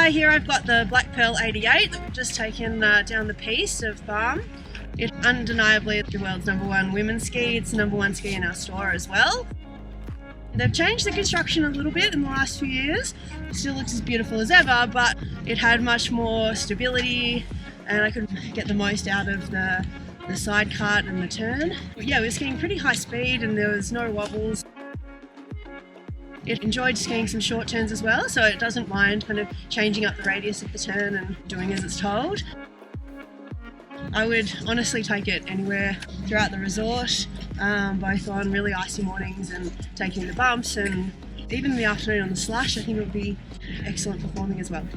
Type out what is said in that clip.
Here I've got the Black Pearl 88 that we've just taken down the piste of Farm. It's undeniably the world's #1 women's ski. It's the #1 ski in our store as well. They've changed the construction a little bit in the last few years. It still looks as beautiful as ever, but it had much more stability and I could get the most out of the side cut and the turn. But yeah, we were skiing pretty high speed and there was no wobbles. It enjoyed skiing some short turns as well, so it doesn't mind kind of changing up the radius of the turn and doing as it's told. I would honestly take it anywhere throughout the resort, both on really icy mornings and taking the bumps, and even in the afternoon on the slush. I think it would be excellent performing as well.